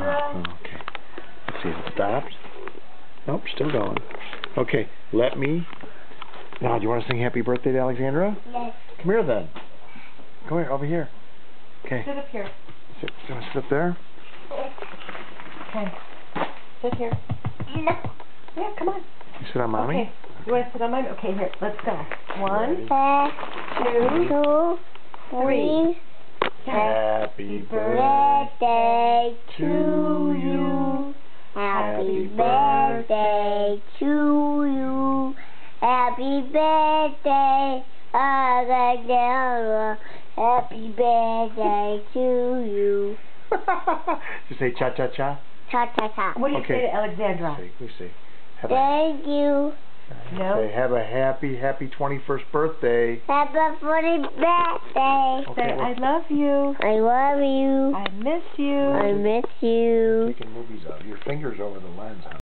Okay. Let's see if it stops. Nope, still going. Okay, let me... Now, do you want to sing happy birthday to Alexandra? Yes. Come here then. Come here, over here. Okay. Sit up here. Sit, you want to sit up there? Okay. Sit here. No. Yeah, come on. You sit on mommy? Okay. You want to sit on mine? Okay, here. Let's go. Ready? 1, 2, 2, 3. Happy Birthday to you. Happy birthday to you. Happy birthday, Alexandra. Happy birthday to you. Just say cha-cha-cha. Cha-cha-cha. What do you Okay. say to Alexandra? We say, Thank you. No. say, have a happy 21st birthday. Happy birthday. Okay, Say, well- I love you. I love you. I miss you. I miss you. Taking movies out. Your finger's over the lens, huh?